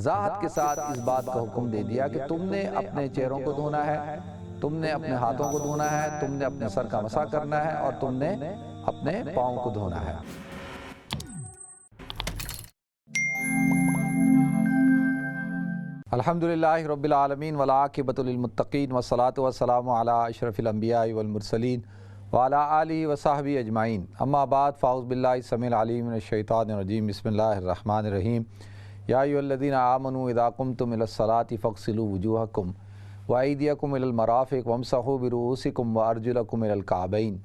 وضاحت کے ساتھ اس بات کا حکم دے دیا کہ تم نے اپنے چہروں کو دھونا ہے، تم نے اپنے ہاتھوں کو دھونا ہے، تم نے اپنے سر کا مسح کرنا ہے اور تم نے اپنے پاؤں کو دھونا ہے۔ الحمدللہ رب العالمین والعاقبۃ للمتقین والصلاۃ والسلام علی اشرف الانبیاء والمرسلین وعلی آلہ وصحبہ اجمعین، اما بعد فاعوذ باللہ السمیع العلیم من الشیطان الرجیم، بسم اللہ الرحمن الرحیم۔ یا ایھا الذین آمنوا اذا قمتم الی الصلاۃ فاغسلوا وجوہکم وایدیکم الی المرافق وامسحوا برؤوسکم وارجلکم الی الکعبین،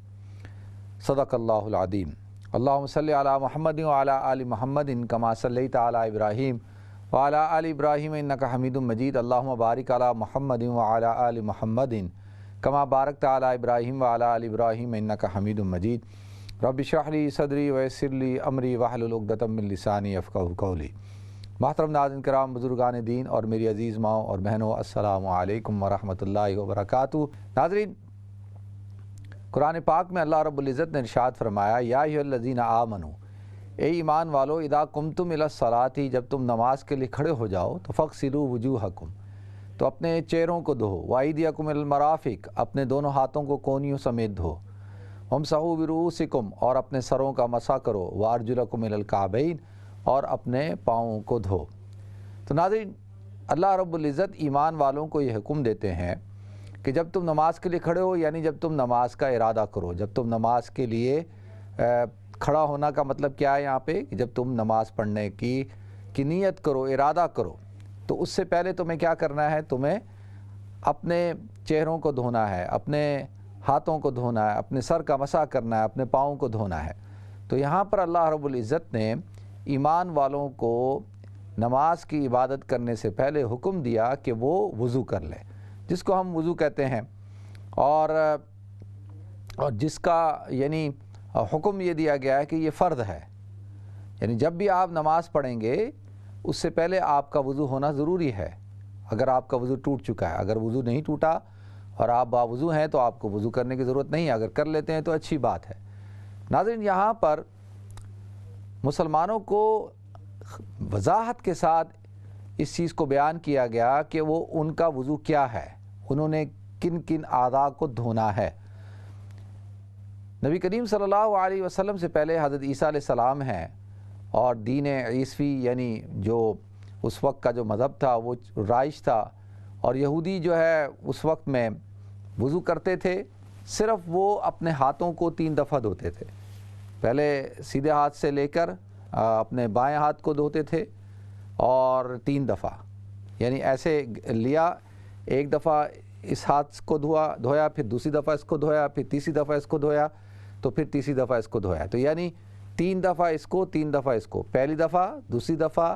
صدق اللہ العظیم۔ اللہم صلی علی محمد وعلی آل محمد کما صلیت علی ابراہیم وعلی آل ابراہیم انک حمید مجید، اللہم بارک علی محمد وعلی آل محمد کما بارکت علی ابراہیم وعلی آل ابراہیم انک حمید مجید۔ رب اشرح لی صدری ویسر لی امری واحلل عقدۃ من لسانی یفقہوا قولی۔ محترم ناظرین کرام، بزرگان دین اور میری عزیز ماؤں اور بہنوں، السلام علیکم ورحمۃ اللہ وبرکاتہ۔ ناظرین، قرآن پاک میں اللہ رب العزت نے ارشاد فرمایا، یا ایھا الذین آمنوا، اے ایمان والو، اذا قمتم الی الصلاۃ، جب تم نماز کے لیے کھڑے ہو جاؤ تو فاغسلوا وجوہکم، تو اپنے چہروں کو دھو، وایدیکم الی المرافق، اپنے دونوں ہاتھوں کو کونیوں سمیت دھو، وامسحوا برؤوسکم، اور اپنے سروں کا مسح کرو، وارجلکم الی الکعبین، اور اپنے پاؤں کو دھو۔ تو ناظرین، اللہ رب العزت ایمان والوں کو یہ حکم دیتے ہیں کہ جب تم نماز کے لیے کھڑے ہو، یعنی جب تم نماز کا ارادہ کرو، جب تم نماز کے لیے کھڑا ہونا کا مطلب کیا ہے یہاں پہ، کہ جب تم نماز پڑھنے کی نیت کرو، ارادہ کرو، تو اس سے پہلے تمہیں کیا کرنا ہے؟ تمہیں اپنے چہروں کو دھونا ہے، اپنے ہاتھوں کو دھونا ہے، اپنے سر کا مسح کرنا ہے، اپنے پاؤں کو دھونا ہے۔ تو یہاں پر اللہ رب العزت نے ایمان والوں کو نماز کی عبادت کرنے سے پہلے حکم دیا کہ وہ وضو کر لے، جس کو ہم وضو کہتے ہیں، اور جس کا یعنی حکم یہ دیا گیا ہے کہ یہ فرض ہے، یعنی جب بھی آپ نماز پڑھیں گے اس سے پہلے آپ کا وضو ہونا ضروری ہے۔ اگر آپ کا وضو ٹوٹ چکا ہے، اگر وضو نہیں ٹوٹا اور آپ باوضو ہیں تو آپ کو وضو کرنے کی ضرورت نہیں ہے، اگر کر لیتے ہیں تو اچھی بات ہے۔ ناظرین، یہاں پر مسلمانوں کو وضاحت کے ساتھ اس چیز کو بیان کیا گیا کہ وہ ان کا وضو کیا ہے، انہوں نے کن کن اعضاء کو دھونا ہے۔ نبی کریم صلی اللہ علیہ وسلم سے پہلے حضرت عیسیٰ علیہ السلام ہیں، اور دین عیسوی یعنی جو اس وقت کا جو مذہب تھا وہ رائج تھا، اور یہودی جو ہے اس وقت میں وضو کرتے تھے، صرف وہ اپنے ہاتھوں کو 3 دفعہ دھوتے تھے۔ پہلے سیدھے ہاتھ سے لے کر اپنے بائیں ہاتھ کو دھوتے تھے، اور 3 دفعہ، یعنی ایسے لیا، ایک دفعہ اس ہاتھ کو دھویا، پھر دوسری دفعہ اس کو دھویا، پھر تیسری دفعہ اس کو دھویا، تو پھر تیسری دفعہ اس کو دھویا، تو یعنی 3 دفعہ اس کو، 3 دفعہ اس کو، پہلی دفعہ، دوسری دفعہ،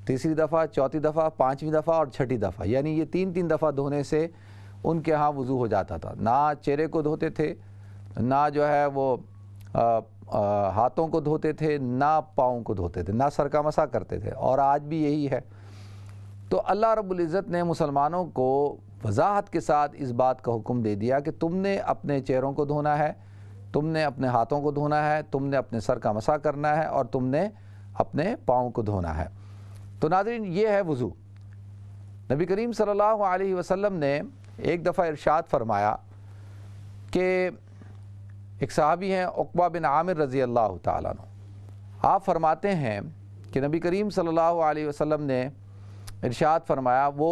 تیسری دفعہ، چوتھی دفعہ، 5ویں دفعہ اور 6ٹھی دفعہ، یعنی یہ 3 دفعہ دھونے سے ان کے ہاں وضو ہو جاتا تھا۔ نہ چہرے کو دھوتے تھے، نہ جو ہے وہ ہاتھوں کو دھوتے تھے، نہ پاؤں کو دھوتے تھے، نہ سر کا مسح کرتے تھے، اور آج بھی یہی ہے۔ تو اللہ رب العزت نے مسلمانوں کو وضاحت کے ساتھ اس بات کا حکم دے دیا کہ تم نے اپنے چہروں کو دھونا ہے، تم نے اپنے ہاتھوں کو دھونا ہے، تم نے اپنے سر کا مسح کرنا ہے، اور تم نے اپنے پاؤں کو دھونا ہے۔ تو ناظرین، یہ ہے وضو۔ نبی کریم صلی اللہ علیہ وسلم نے ایک دفعہ ارشاد فرمایا کہ ایک صحابی ہیں عقبہ بن عامر رضی اللہ تعالیٰ عنہ، آپ فرماتے ہیں کہ نبی کریم صلی اللہ علیہ وسلم نے ارشاد فرمایا، وہ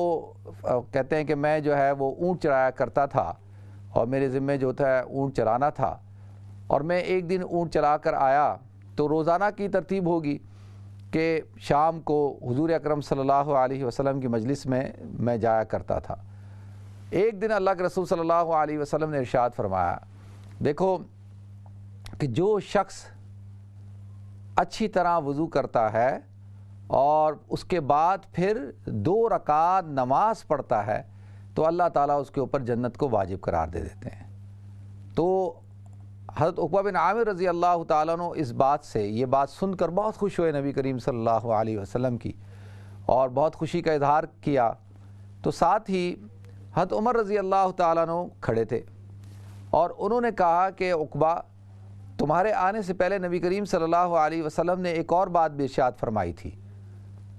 کہتے ہیں کہ میں جو ہے وہ اونٹ چرایا کرتا تھا، اور میرے ذمے جو تھا اونٹ چرانا تھا، اور میں ایک دن اونٹ چلا کر آیا تو روزانہ کی ترتیب ہوگی کہ شام کو حضور اکرم صلی اللہ علیہ وسلم کی مجلس میں جایا کرتا تھا۔ ایک دن اللہ کے رسول صلی اللہ علیہ وسلم نے ارشاد فرمایا، دیکھو کہ جو شخص اچھی طرح وضو کرتا ہے اور اس کے بعد پھر 2 رکعت نماز پڑھتا ہے تو اللہ تعالیٰ اس کے اوپر جنت کو واجب قرار دے دیتے ہیں۔ تو حضرت عقبہ بن عامر رضی اللہ تعالیٰ عنہ اس بات سے، یہ بات سن کر بہت خوش ہوئے نبی کریم صلی اللہ علیہ وسلم کی، اور بہت خوشی کا اظہار کیا۔ تو ساتھ ہی حضرت عمر رضی اللہ تعالیٰ عنہ کھڑے تھے، اور انہوں نے کہا کہ عقبہ، تمہارے آنے سے پہلے نبی کریم صلی اللہ علیہ وسلم نے ایک اور بات بھی ارشاد فرمائی تھی،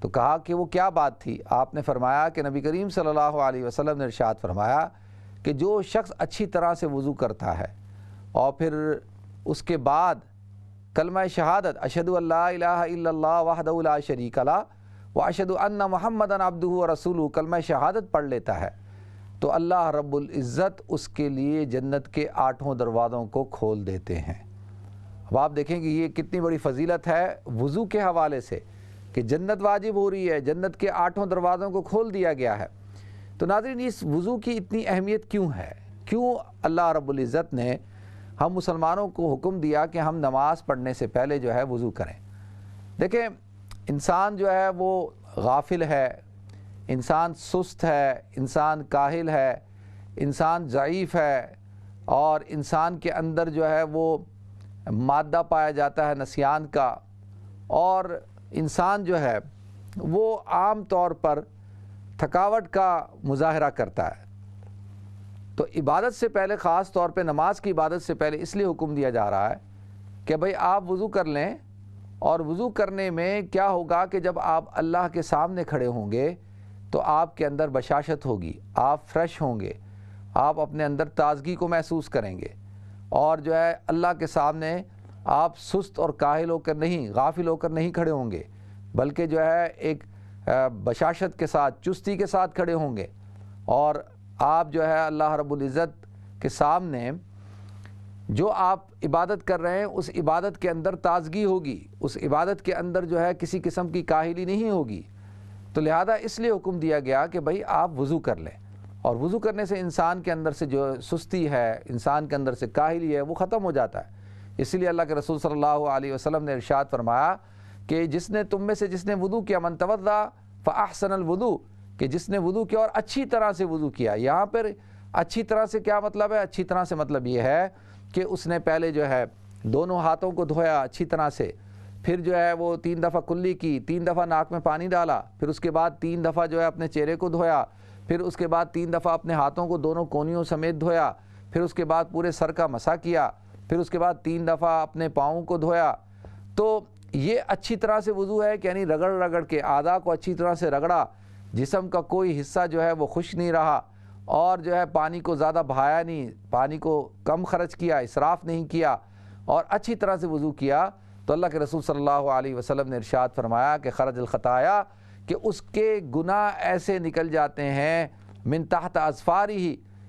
تو کہا کہ وہ کیا بات تھی؟ آپ نے فرمایا کہ نبی کریم صلی اللہ علیہ وسلم نے ارشاد فرمایا کہ جو شخص اچھی طرح سے وضو کرتا ہے اور پھر اس کے بعد کلمہ شہادت اشہد ان لا الہ الا اللہ وحدہ لا شریک لہ واشہد ان محمدًا عبدہ ورسولہ کلمہ شہادت پڑھ لیتا ہے تو اللہ رب العزت اس کے لیے جنت کے 8 دروازوں کو کھول دیتے ہیں۔ اب آپ دیکھیں کہ یہ کتنی بڑی فضیلت ہے وضو کے حوالے سے کہ جنت واجب ہو رہی ہے، جنت کے 8 دروازوں کو کھول دیا گیا ہے۔ تو ناظرین، اس وضو کی اتنی اہمیت کیوں ہے؟ کیوں اللہ رب العزت نے ہم مسلمانوں کو حکم دیا کہ ہم نماز پڑھنے سے پہلے جو ہے وضو کریں؟ دیکھیں، انسان جو ہے وہ غافل ہے، انسان سست ہے، انسان کاہل ہے، انسان ضعیف ہے، اور انسان کے اندر جو ہے وہ مادہ پایا جاتا ہے نسیان کا، اور انسان جو ہے وہ عام طور پر تھکاوٹ کا مظاہرہ کرتا ہے۔ تو عبادت سے پہلے، خاص طور پہ نماز کی عبادت سے پہلے اس لیے حکم دیا جا رہا ہے کہ بھئی آپ وضو کر لیں، اور وضو کرنے میں کیا ہوگا کہ جب آپ اللہ کے سامنے کھڑے ہوں گے تو آپ کے اندر بشاشت ہوگی، آپ فریش ہوں گے، آپ اپنے اندر تازگی کو محسوس کریں گے، اور جو ہے اللہ کے سامنے آپ سست اور کاہل ہو کر نہیں، غافل ہو کر نہیں کھڑے ہوں گے، بلکہ جو ہے ایک بشاشت کے ساتھ، چستی کے ساتھ کھڑے ہوں گے، اور آپ جو ہے اللہ رب العزت کے سامنے جو آپ عبادت کر رہے ہیں اس عبادت کے اندر تازگی ہوگی، اس عبادت کے اندر جو ہے کسی قسم کی کاہلی نہیں ہوگی۔ تو لہذا اس لیے حکم دیا گیا کہ بھئی آپ وضو کر لیں، اور وضو کرنے سے انسان کے اندر سے جو سستی ہے، انسان کے اندر سے کاہلی ہے، وہ ختم ہو جاتا ہے۔ اس لیے اللہ کے رسول صلی اللہ علیہ وسلم نے ارشاد فرمایا کہ جس نے تم میں سے جس نے وضو کیا، من توضأ فاحسن الوضوء، کہ جس نے وضو کیا اور اچھی طرح سے وضو کیا۔ یہاں پر اچھی طرح سے کیا مطلب ہے؟ اچھی طرح سے مطلب یہ ہے کہ اس نے پہلے جو ہے دونوں ہاتھوں کو دھویا اچھی طرح سے، پھر جو ہے وہ 3 دفعہ کلی کی، 3 دفعہ ناک میں پانی ڈالا، پھر اس کے بعد 3 دفعہ جو ہے اپنے چہرے کو دھویا، پھر اس کے بعد 3 دفعہ اپنے ہاتھوں کو دونوں کونیوں سمیت دھویا، پھر اس کے بعد پورے سر کا مسح کیا، پھر اس کے بعد 3 دفعہ اپنے پاؤں کو دھویا۔ تو یہ اچھی طرح سے وضو ہے کہ یعنی رگڑ رگڑ کے اعضاء کو اچھی طرح سے رگڑا، جسم کا کوئی حصہ جو ہے وہ خشک نہیں رہا، اور جو ہے پانی کو زیادہ بہایا نہیں، پانی کو کم خرچ کیا، اسراف نہیں کیا، اور اچھی طرح سے وضو کیا۔ تو اللہ کے رسول صلی اللہ علیہ وسلم نے ارشاد فرمایا کہ خرج الخطایا، کہ اس کے گناہ ایسے نکل جاتے ہیں من تحت اظفارہ،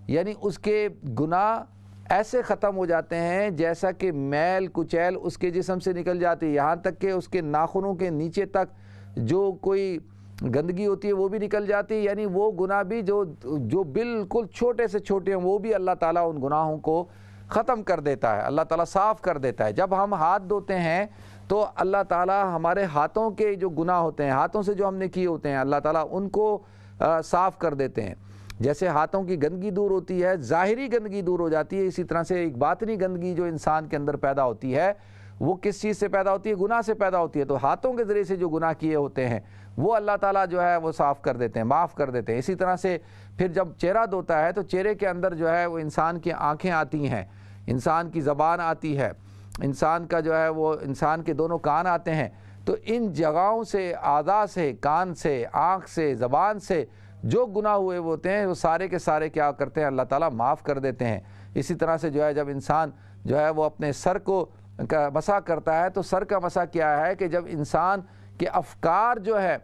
یعنی اس کے گناہ ایسے ختم ہو جاتے ہیں جیسا کہ میل کچیل اس کے جسم سے نکل جاتی ہے، یہاں تک کہ اس کے ناخنوں کے نیچے تک جو کوئی گندگی ہوتی ہے وہ بھی نکل جاتی ہے، یعنی وہ گناہ بھی جو بالکل چھوٹے سے چھوٹے ہیں وہ بھی اللہ تعالیٰ ان گناہوں کو ختم کر دیتا ہے، اللہ تعالیٰ صاف کر دیتا ہے۔ جب ہم ہاتھ دھوتے ہیں تو اللہ تعالیٰ ہمارے ہاتھوں کے جو گناہ ہوتے ہیں، ہاتھوں سے جو ہم نے کیے ہوتے ہیں، اللہ تعالیٰ ان کو صاف کر دیتے ہیں۔ جیسے ہاتھوں کی گندگی دور ہوتی ہے، ظاہری گندگی دور ہو جاتی ہے، اسی طرح سے ایک باطنی گندگی جو انسان کے اندر پیدا ہوتی ہے وہ کس چیز سے پیدا ہوتی ہے؟ گناہ سے پیدا ہوتی ہے۔ تو ہاتھوں کے ذریعے سے جو گناہ کیے ہوتے ہیں وہ اللہ تعالیٰ جو ہے وہ صاف کر دیتے ہیں، معاف کر دیتے ہیں۔ اسی طرح سے پھر جب چہرہ دھوتا ہے تو چہرے کے اندر جو ہے وہ انسان کی آنکھیں آتی ہیں، انسان کی زبان آتی ہے، انسان کا جو ہے وہ انسان کے دونوں کان آتے ہیں۔ تو ان جگہوں سے، اعضاء سے، کان سے، آنکھ سے، زبان سے جو گناہ ہوئے ہوتے ہیں وہ سارے کے سارے کیا کرتے ہیں؟ اللہ تعالیٰ معاف کر دیتے ہیں۔ اسی طرح سے جو ہے جب انسان جو ہے وہ اپنے سر کو مسح کرتا ہے تو سر کا مسح کیا ہے کہ جب انسان کے افکار جو ہے،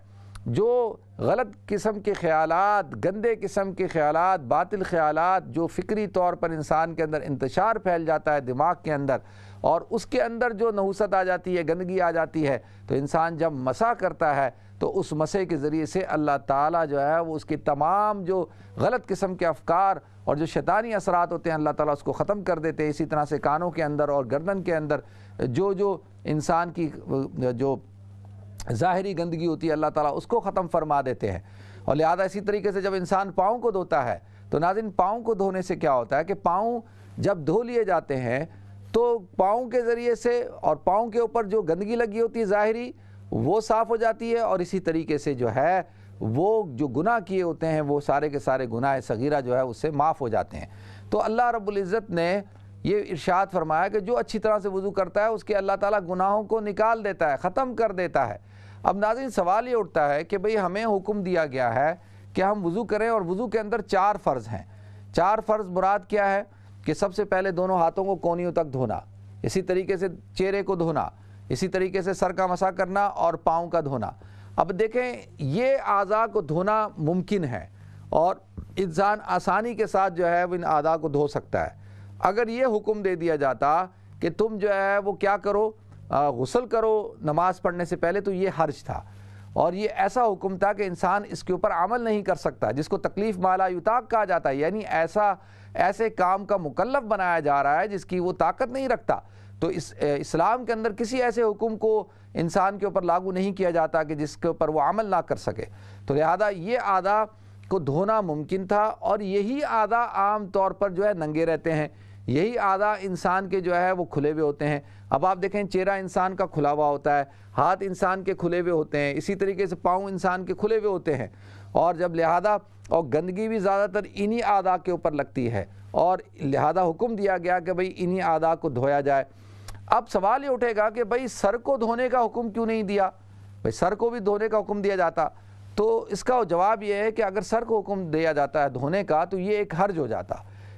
جو غلط قسم کے خیالات، گندے قسم کے خیالات، باطل خیالات جو فکری طور پر انسان کے اندر انتشار پھیل جاتا ہے دماغ کے اندر، اور اس کے اندر جو نحوست آ جاتی ہے، گندگی آ جاتی ہے، تو انسان جب مسح کرتا ہے تو اس مسح کے ذریعے سے اللہ تعالیٰ جو ہے وہ اس کی تمام جو غلط قسم کے افکار اور جو شیطانی اثرات ہوتے ہیں اللہ تعالیٰ اس کو ختم کر دیتے ہیں۔ اسی طرح سے کانوں کے اندر اور گردن کے اندر جو انسان کی جو ظاہری گندگی ہوتی ہے اللہ تعالیٰ اس کو ختم فرما دیتے ہیں۔ اور لہذا اسی طریقے سے جب انسان پاؤں کو دھوتا ہے تو ناظرین پاؤں کو دھونے سے کیا ہوتا ہے کہ پاؤں جب دھو لیے جاتے ہیں تو پاؤں کے ذریعے سے اور پاؤں کے اوپر جو گندگی لگی ہوتی ہے ظاہری وہ صاف ہو جاتی ہے، اور اسی طریقے سے جو ہے وہ جو گناہ کیے ہوتے ہیں وہ سارے کے سارے گناہ صغیرہ جو ہے اس سے معاف ہو جاتے ہیں۔ تو اللہ رب العزت نے یہ ارشاد فرمایا کہ جو اچھی طرح سے وضو کرتا ہے اس کے اللہ تعالیٰ گناہوں کو نکال دیتا ہے، ختم کر دیتا ہے۔ اب ناظرین سوال یہ اٹھتا ہے کہ بھئی ہمیں حکم دیا گیا ہے کہ ہم وضو کریں، اور وضو کے اندر 4 فرض ہیں۔ 4 فرض مراد کیا ہے کہ سب سے پہلے دونوں ہاتھوں کو کونیوں تک دھونا، اسی طریقے سے چہرے کو دھونا، اسی طریقے سے سر کا مسح کرنا اور پاؤں کا دھونا۔ اب دیکھیں یہ اعضاء کو دھونا ممکن ہے اور انسان آسانی کے ساتھ جو ہے وہ ان اعضاء کو دھو سکتا ہے۔ اگر یہ حکم دے دیا جاتا کہ تم جو ہے وہ کیا کرو، غسل کرو نماز پڑھنے سے پہلے، تو یہ حرج تھا، اور یہ ایسا حکم تھا کہ انسان اس کے اوپر عمل نہیں کر سکتا، جس کو تکلیف ما لا یطاق کہا جاتا ہے، یعنی ایسے کام کا مکلف بنایا جا رہا ہے جس کی وہ طاقت نہیں رکھتا۔ تو اسلام کے اندر کسی ایسے حکم کو انسان کے اوپر لاگو نہیں کیا جاتا کہ جس کے اوپر وہ عمل نہ کر سکے، تو لہذا یہ اعضاء کو دھونا ممکن تھا، اور یہی اعضاء عام طور پر جو ہے ننگے رہتے ہیں، یہی اعضاء انسان کے جو ہے وہ کھلے ہوئے ہوتے ہیں۔ اب آپ دیکھیں چہرہ انسان کا کھلا ہوا ہوتا ہے، ہاتھ انسان کے کھلے ہوئے ہوتے ہیں، اسی طریقے سے پاؤں انسان کے کھلے ہوئے ہوتے ہیں، اور جب لہذا اور گندگی بھی زیادہ تر انہی اعضاء کے اوپر لگتی ہے، اور لہذا حکم دیا گیا کہ بھئی انہی اعضاء کو دھویا جائے۔ اب سوال یہ اٹھے گا کہ بھئی سر کو دھونے کا حکم کیوں نہیں دیا؟ بھئی سر کو بھی دھونے کا حکم دیا جاتا، تو اس کا جواب یہ ہے کہ اگر سر کو حکم دیا جاتا ہے دھونے کا تو یہ ایک حرج ہو جاتا،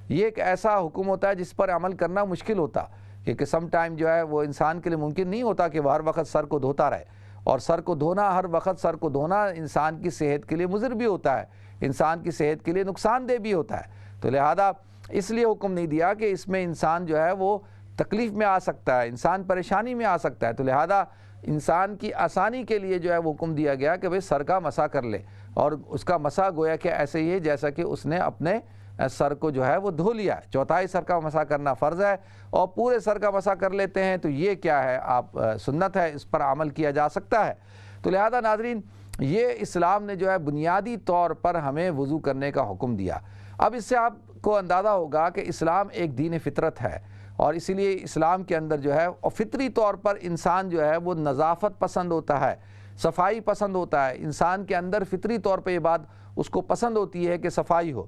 یہ ایک ایسا حکم ہوتا ہے جس پر عمل کرنا مشکل ہوتا، کیونکہ سم ٹائم جو ہے وہ انسان کے لیے ممکن نہیں ہوتا کہ وہ ہر وقت سر کو دھوتا رہے، اور سر کو دھونا ہر وقت سر کو دھونا انسان کی صحت کے لیے مضر بھی ہوتا ہے، انسان کی صحت کے لیے نقصان دہ بھی ہوتا ہے، تو لہذا اس لیے حکم نہیں دیا کہ اس میں انسان جو ہے وہ تکلیف میں آ سکتا ہے، انسان پریشانی میں آ سکتا ہے، تو لہذا انسان کی آسانی کے لیے جو ہے وہ حکم دیا گیا کہ بھئی سر کا مسح کر لے، اور اس کا مسح گویا کہ ایسے ہی ہے جیسا کہ اس نے اپنے سر کو جو ہے وہ دھو لیا ہے۔ چوتھائی سر کا مسح کرنا فرض ہے، اور پورے سر کا مسح کر لیتے ہیں تو یہ کیا ہے، آپ سنت ہے، اس پر عمل کیا جا سکتا ہے۔ تو لہذا ناظرین یہ اسلام نے جو ہے بنیادی طور پر ہمیں وضو کرنے کا حکم دیا۔ اب اس سے آپ کو اندازہ ہوگا کہ اسلام ایک دین فطرت ہے، اور اسی لیے اسلام کے اندر جو ہے فطری طور پر انسان جو ہے وہ نظافت پسند ہوتا ہے، صفائی پسند ہوتا ہے، انسان کے اندر فطری طور پہ یہ بات اس کو پسند ہوتی ہے کہ صفائی ہو،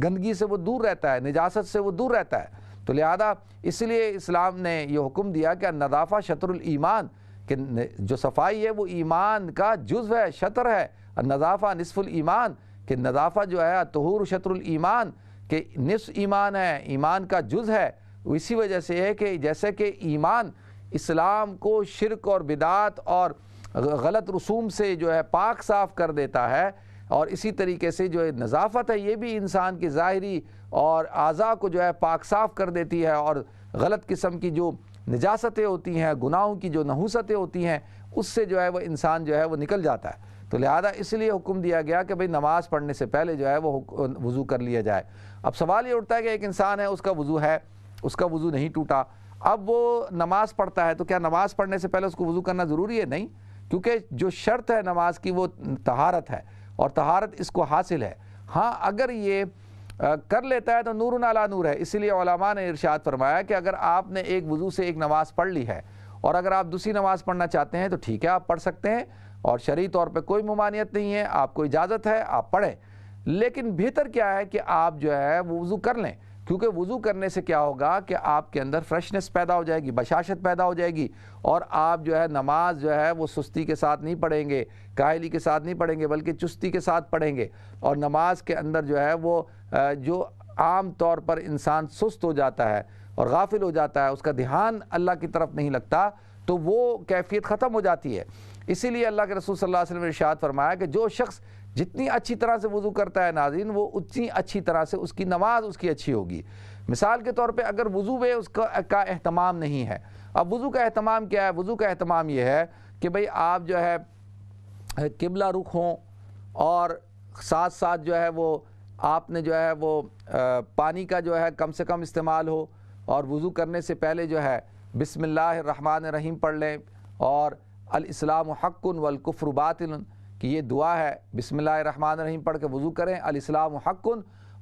گندگی سے وہ دور رہتا ہے، نجاست سے وہ دور رہتا ہے۔ تو لہذا اس لیے اسلام نے یہ حکم دیا کہ النظافہ شطر الایمان، کہ جو صفائی ہے وہ ایمان کا جزو ہے، شطر ہے، النظافہ نصف الایمان، کہ نظافہ جو ہے طہور شطر الایمان، کہ نصف ایمان ہے، ایمان کا جز ہے۔ اسی وجہ سے ہے کہ جیسے کہ ایمان اسلام کو شرک اور بدعات اور غلط رسوم سے جو ہے پاک صاف کر دیتا ہے، اور اسی طریقے سے جو نظافت ہے یہ بھی انسان کی ظاہری اور اعضاء کو جو ہے پاک صاف کر دیتی ہے، اور غلط قسم کی جو نجاستیں ہوتی ہیں، گناہوں کی جو نحوستیں ہوتی ہیں، اس سے جو ہے وہ انسان جو ہے وہ نکل جاتا ہے۔ تو لہذا اس لیے حکم دیا گیا کہ بھئی نماز پڑھنے سے پہلے جو ہے وہ وضو کر لیا جائے۔ اب سوال یہ اٹھتا ہے کہ ایک انسان ہے، اس کا وضو ہے، اس کا وضو نہیں ٹوٹا، اب وہ نماز پڑھتا ہے، تو کیا نماز پڑھنے سے پہلے اس کو وضو کرنا ضروری ہے؟ نہیں، کیونکہ جو شرط ہے نماز کی وہ طہارت ہے، اور طہارت اس کو حاصل ہے۔ ہاں اگر یہ کر لیتا ہے تو نور علی نور ہے، اسی لیے علماء نے ارشاد فرمایا کہ اگر آپ نے ایک وضو سے ایک نماز پڑھ لی ہے، اور اگر آپ دوسری نماز پڑھنا چاہتے ہیں تو ٹھیک ہے، آپ پڑھ سکتے ہیں، اور شرعی طور پہ کوئی ممانعت نہیں ہے، آپ کو اجازت ہے، آپ پڑھیں، لیکن بہتر کیا ہے کہ آپ جو ہے وہ وضو کر لیں، کیونکہ وضو کرنے سے کیا ہوگا کہ آپ کے اندر فریشنس پیدا ہو جائے گی، بشاشت پیدا ہو جائے گی، اور آپ جو ہے نماز جو ہے وہ سستی کے ساتھ نہیں پڑھیں گے، کاہلی کے ساتھ نہیں پڑھیں گے، بلکہ چستی کے ساتھ پڑھیں گے، اور نماز کے اندر جو ہے وہ جو عام طور پر انسان سست ہو جاتا ہے اور غافل ہو جاتا ہے، اس کا دھیان اللہ کی طرف نہیں لگتا، تو وہ کیفیت ختم ہو جاتی ہے۔ اسی لیے اللہ کے رسول صلی اللہ علیہ وسلم نے ارشاد فرمایا کہ جو شخص جتنی اچھی طرح سے وضو کرتا ہے ناظرین، وہ اتنی اچھی طرح سے اس کی نماز اس کی اچھی ہوگی۔ مثال کے طور پہ اگر وضو میں اس کا اہتمام نہیں ہے، اب وضو کا اہتمام کیا ہے؟ وضو کا اہتمام یہ ہے کہ بھئی آپ جو ہے قبلہ رخ ہوں، اور ساتھ ساتھ جو ہے وہ آپ نے جو ہے وہ پانی کا جو ہے کم سے کم استعمال ہو، اور وضو کرنے سے پہلے جو ہے بسم اللہ الرحمن الرحیم پڑھ لیں، اور الاسلام حق والکفر باطل، کہ یہ دعا ہے، بسم اللہ الرحمن الرحیم پڑھ کے وضو کریں، الاسلام حق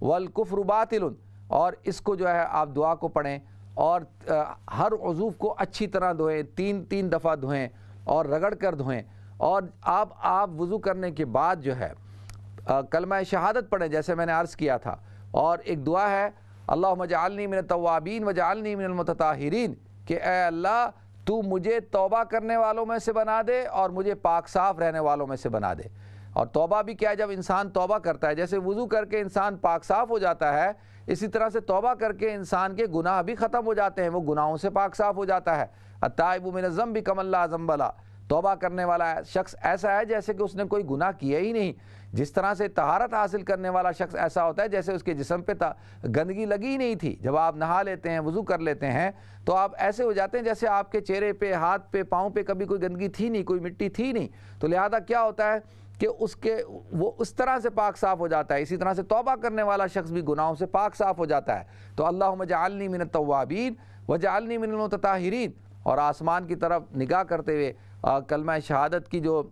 والکفر باطل، اور اس کو جو ہے آپ دعا کو پڑھیں، اور ہر عضو کو اچھی طرح دھوئیں، تین دفعہ دھوئیں اور رگڑ کر دھوئیں، اور آپ وضو کرنے کے بعد جو ہے کلمہ شہادت پڑھیں جیسے میں نے عرض کیا تھا، اور ایک دعا ہے اللہم اجعلنی من التوابین وجعلنی من المتطہرین، کہ اے اللہ تو مجھے توبہ کرنے والوں میں سے بنا دے اور مجھے پاک صاف رہنے والوں میں سے بنا دے۔ اور توبہ بھی کیا ہے؟ جب انسان توبہ کرتا ہے، جیسے وضو کر کے انسان پاک صاف ہو جاتا ہے، اسی طرح سے توبہ کر کے انسان کے گناہ بھی ختم ہو جاتے ہیں، وہ گناہوں سے پاک صاف ہو جاتا ہے۔ التائب من الذنب کمن لا ذنب لہ، توبہ کرنے والا شخص ایسا ہے جیسے کہ اس نے کوئی گناہ کیا ہی نہیں۔ جس طرح سے طہارت حاصل کرنے والا شخص ایسا ہوتا ہے جیسے اس کے جسم پہ گندگی لگی ہی نہیں تھی۔ جب آپ نہا لیتے ہیں، وضو کر لیتے ہیں، تو آپ ایسے ہو جاتے ہیں جیسے آپ کے چہرے پہ، ہاتھ پہ، پاؤں پہ کبھی کوئی گندگی تھی نہیں، کوئی مٹی تھی نہیں۔ تو لہذا کیا ہوتا ہے کہ وہ اس طرح سے پاک صاف ہو جاتا ہے۔ اسی طرح سے توبہ کرنے والا شخص بھی گناہوں سے پاک صاف ہو جاتا ہے۔ تو اللہم اجعلنی من التوابین واجعلنی من المتطہرین، اور آسمان کی طرف نگاہ کرتے ہوئے کلمہ شہادت کی جو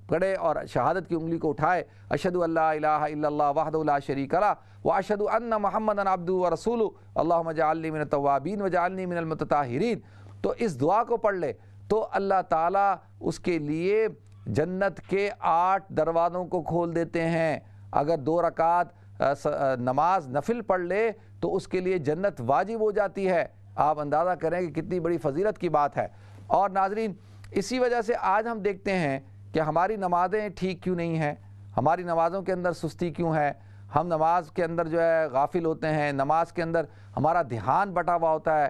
پڑھے اور شہادت کی انگلی کو اٹھائے، اشہد ان لا الہ الا اللہ وحدہ لا شریک لہ واشہد ان محمدا عبدہ ورسولہ اللہم اجعلنی من التوابین واجعلنی من المتطہرین، تو اس دعا کو پڑھ لے تو اللہ تعالیٰ اس کے لیے جنت کے 8 دروازوں کو کھول دیتے ہیں۔ اگر 2 رکعت نماز نفل پڑھ لے تو اس کے لیے جنت واجب ہو جاتی ہے۔ آپ اندازہ کریں کہ کتنی بڑی فضیلت کی بات ہے۔ اور ناظرین، اسی وجہ سے آج ہم دیکھتے ہیں کہ ہماری نمازیں ٹھیک کیوں نہیں ہیں، ہماری نمازوں کے اندر سستی کیوں ہے، ہم نماز کے اندر جو ہے غافل ہوتے ہیں، نماز کے اندر ہمارا دھیان بٹا ہوا ہوتا ہے،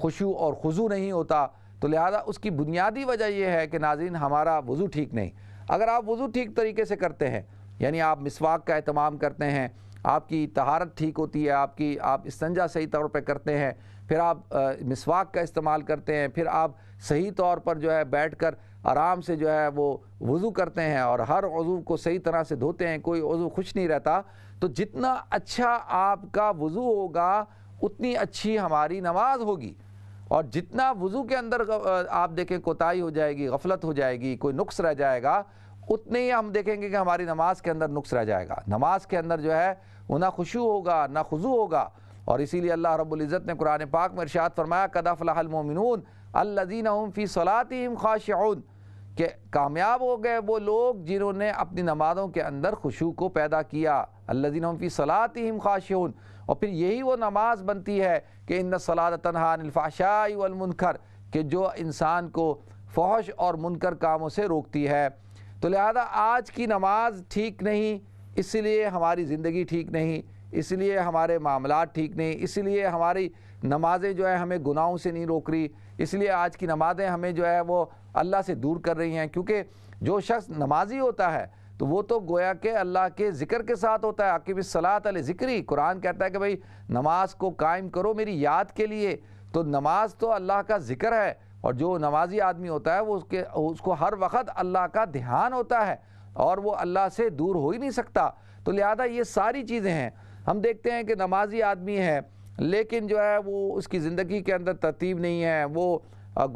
خشوع اور خضوع نہیں ہوتا۔ تو لہذا اس کی بنیادی وجہ یہ ہے کہ ناظرین ہمارا وضو ٹھیک نہیں۔ اگر آپ وضو ٹھیک طریقے سے کرتے ہیں، یعنی آپ مسواک کا اہتمام کرتے ہیں، آپ کی طہارت ٹھیک ہوتی ہے، آپ استنجا صحیح طور پہ کرتے ہیں، پھر آپ مسواک کا استعمال کرتے ہیں، پھر آپ صحیح طور پر جو ہے بیٹھ کر آرام سے جو ہے وہ وضو کرتے ہیں اور ہر عضو کو صحیح طرح سے دھوتے ہیں، کوئی عضو خشک نہیں رہتا، تو جتنا اچھا آپ کا وضو ہوگا اتنی اچھی ہماری نماز ہوگی۔ اور جتنا وضو کے اندر آپ دیکھیں کوتاہی ہو جائے گی، غفلت ہو جائے گی، کوئی نقص رہ جائے گا، اتنے ہی ہم دیکھیں گے کہ ہماری نماز کے اندر نقص رہ جائے گا۔ نماز کے اندر جو ہے وہ نہ خشوع ہوگا نہ خضوع ہوگا۔ اور اسی لیے اللہ رب العزت نے قرآن پاک میں ارشاد فرمایا قد افلح المؤمنون الذین هم فی صلاتهم خاشعون، کہ کامیاب ہو گئے وہ لوگ جنہوں نے اپنی نمازوں کے اندر خشوع کو پیدا کیا۔ الذین هم فی صلاتهم خاشعون، اور پھر یہی وہ نماز بنتی ہے کہ ان الصلاۃ تنہی عن الفحشاء والمنکر، کہ جو انسان کو فحش اور منکر کاموں سے روکتی ہے۔ تو لہذا آج کی نماز ٹھیک نہیں، اس لیے ہماری زندگی ٹھیک نہیں، اس لیے ہمارے معاملات ٹھیک نہیں، اس لیے ہماری نمازیں جو ہے ہمیں گناہوں سے نہیں روک رہی، اس لیے آج کی نمازیں ہمیں جو ہے وہ اللہ سے دور کر رہی ہیں۔ کیونکہ جو شخص نمازی ہوتا ہے تو وہ تو گویا کہ اللہ کے ذکر کے ساتھ ہوتا ہے۔ اقیم الصلاۃ لذکری، قرآن کہتا ہے کہ بھئی نماز کو قائم کرو میری یاد کے لیے۔ تو نماز تو اللہ کا ذکر ہے، اور جو نمازی آدمی ہوتا ہے وہ اس کو ہر وقت اللہ کا دھیان ہوتا ہے، اور وہ اللہ سے دور ہو ہی نہیں سکتا۔ تو لہذا یہ ساری چیزیں ہیں۔ ہم دیکھتے ہیں کہ نمازی آدمی ہے لیکن جو ہے وہ اس کی زندگی کے اندر ترتیب نہیں ہے، وہ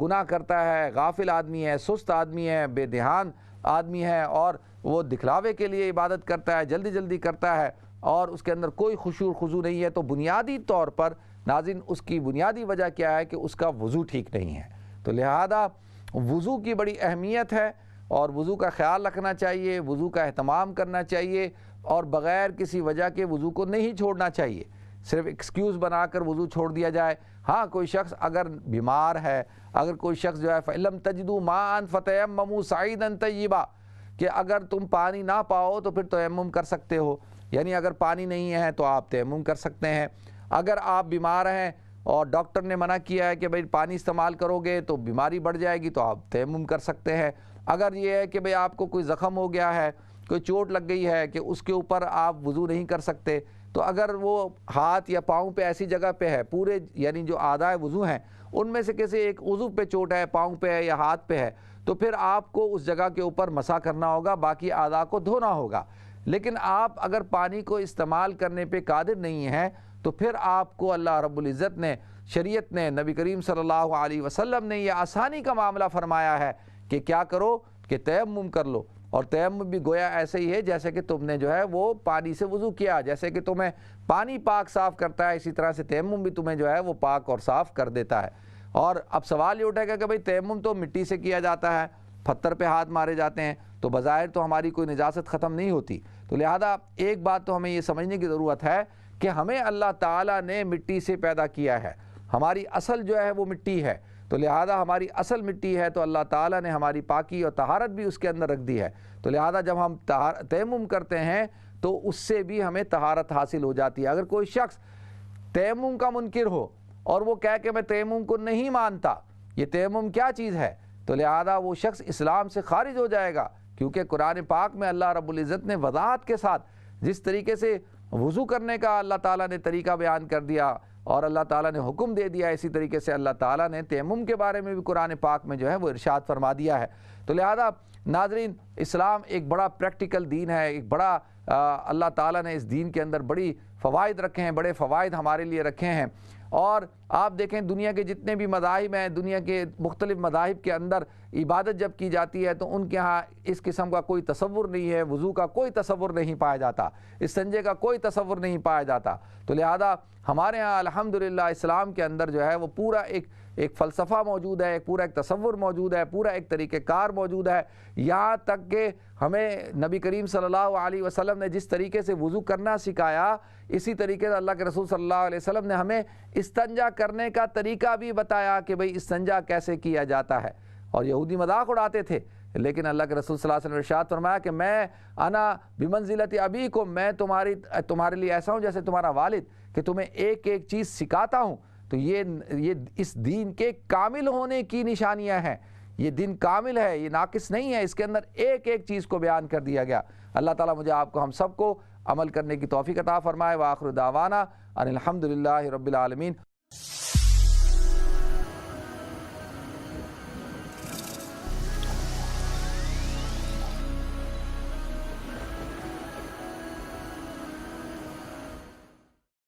گناہ کرتا ہے، غافل آدمی ہے، سست آدمی ہے، بے دھیان آدمی ہے، اور وہ دکھلاوے کے لیے عبادت کرتا ہے، جلدی جلدی کرتا ہے، اور اس کے اندر کوئی خشوع خضوع نہیں ہے۔ تو بنیادی طور پر ناظرین اس کی بنیادی وجہ کیا ہے کہ اس کا وضو ٹھیک نہیں ہے۔ تو لہذا وضو کی بڑی اہمیت ہے، اور وضو کا خیال رکھنا چاہیے، وضو کا اہتمام کرنا چاہیے، اور بغیر کسی وجہ کے وضو کو نہیں چھوڑنا چاہیے۔ صرف ایکسکیوز بنا کر وضو چھوڑ دیا جائے۔ ہاں کوئی شخص اگر بیمار ہے، اگر کوئی شخص جو ہے فَإِلَّمْ تَجِدُوا مَاءً فَتَيَمَّمُوا صَعِيدًا طَيِّبًا، کہ اگر تم پانی نہ پاؤ تو پھر تیمم کر سکتے ہو، یعنی اگر پانی نہیں ہے تو آپ تیمم کر سکتے ہیں۔ اگر آپ بیمار ہیں اور ڈاکٹر نے منع کیا ہے کہ بھئی پانی استعمال کرو گے تو بیماری بڑھ جائے گی تو آپ تیمم کر سکتے ہیں۔ اگر یہ ہے کہ بھئی آپ کو کوئی زخم ہو گیا ہے، کوئی چوٹ لگ گئی ہے کہ اس کے اوپر آپ وضو نہیں کر سکتے، تو اگر وہ ہاتھ یا پاؤں پہ ایسی جگہ پہ ہے، پورے یعنی جو اعضائے وضو ہیں ان میں سے کسی ایک عضو پہ چوٹ ہے، پاؤں پہ ہے یا ہاتھ پہ ہے، تو پھر آپ کو اس جگہ کے اوپر مسح کرنا ہوگا، باقی اعضاء کو دھونا ہوگا۔ لیکن آپ اگر پانی کو استعمال کرنے پہ قادر نہیں ہیں تو پھر آپ کو اللہ رب العزت نے، شریعت نے، نبی کریم صلی اللہ علیہ وسلم نے یہ آسانی کا معاملہ فرمایا ہے کہ کیا کرو کہ تیمم کر لو۔ اور تیمم بھی گویا ایسے ہی ہے جیسے کہ تم نے جو ہے وہ پانی سے وضو کیا، جیسے کہ تمہیں پانی پاک صاف کرتا ہے، اسی طرح سے تیمم بھی تمہیں جو ہے وہ پاک اور صاف کر دیتا ہے۔ اور اب سوال یہ اٹھے گا کہ بھئی تیمم تو مٹی سے کیا جاتا ہے، پتھر پہ ہاتھ مارے جاتے ہیں، تو بظاہر تو ہماری کوئی نجاست ختم نہیں ہوتی۔ تو لہذا ایک بات تو ہمیں یہ سمجھنے کی ضرورت ہے کہ ہمیں اللہ تعالیٰ نے مٹی سے پیدا کیا ہے، ہماری اصل جو ہے وہ مٹی ہے۔ تو تو لہٰذا ہماری اصل مٹی ہے تو اللہ تعالیٰ نے ہماری پاکی اور طہارت بھی اس کے اندر رکھ دی ہے، تو لہٰذا جب ہم تیمم کرتے ہیں تو اس سے بھی ہمیں طہارت حاصل ہو جاتی ہے۔ اگر کوئی شخص تیمم کا منکر ہو اور وہ کہہ کہ میں تیمم کو نہیں مانتا، یہ تیمم کیا چیز ہے، تو لہذا وہ شخص اسلام سے خارج ہو جائے گا، کیونکہ قرآن پاک میں اللہ رب العزت نے وضاحت کے ساتھ جس طریقے سے وضو کرنے کا اللہ تعالیٰ نے طریقہ بیان کر دیا اور اللہ تعالیٰ نے حکم دے دیا، اسی طریقے سے اللہ تعالیٰ نے تیمم کے بارے میں بھی قرآن پاک میں جو ہے وہ ارشاد فرما دیا ہے۔ تو لہذا ناظرین، اسلام ایک بڑا پریکٹیکل دین ہے، ایک بڑا اللہ تعالیٰ نے اس دین کے اندر بڑی فوائد رکھے ہیں، بڑے فوائد ہمارے لیے رکھے ہیں۔ اور آپ دیکھیں دنیا کے جتنے بھی مذاہب ہیں، دنیا کے مختلف مذاہب کے اندر عبادت جب کی جاتی ہے تو ان کے ہاں اس قسم کا کوئی تصور نہیں ہے، وضو کا کوئی تصور نہیں پایا جاتا، استنجے کا کوئی تصور نہیں پایا جاتا۔ تو لہذا ہمارے ہاں الحمدللہ اسلام کے اندر جو ہے وہ پورا ایک فلسفہ موجود ہے، پورا ایک تصور موجود ہے، پورا ایک طریقہ کار موجود ہے، یہاں تک کہ ہمیں نبی کریم صلی اللہ علیہ وسلم نے جس طریقے سے وضو کرنا سکھایا، اسی طریقے سے اللہ کے رسول صلی اللہ علیہ وسلم نے ہمیں استنجا کرنے کا طریقہ بھی بتایا کہ بھئی استنجا کیسے کیا جاتا ہے۔ اور یہودی مذاق اڑاتے تھے، لیکن اللہ کے رسول صلی اللہ علیہ وسلم نے ارشاد فرمایا کہ میں انا بمنزلت ابیکم، میں تمہارے لیے ایسا ہوں جیسے تمہارا والد، کہ تمہیں ایک ایک چیز سکھاتا ہوں۔ تو یہ اس دین کے کامل ہونے کی نشانیاں ہیں، یہ دین کامل ہے، یہ ناقص نہیں ہے، اس کے اندر ایک ایک چیز کو بیان کر دیا گیا۔ اللہ تعالیٰ مجھے آپ کو ہم سب کو عمل کرنے کی توفیق عطا فرمائے۔ وآخر دعوانا ان الحمدللہ رب العالمین۔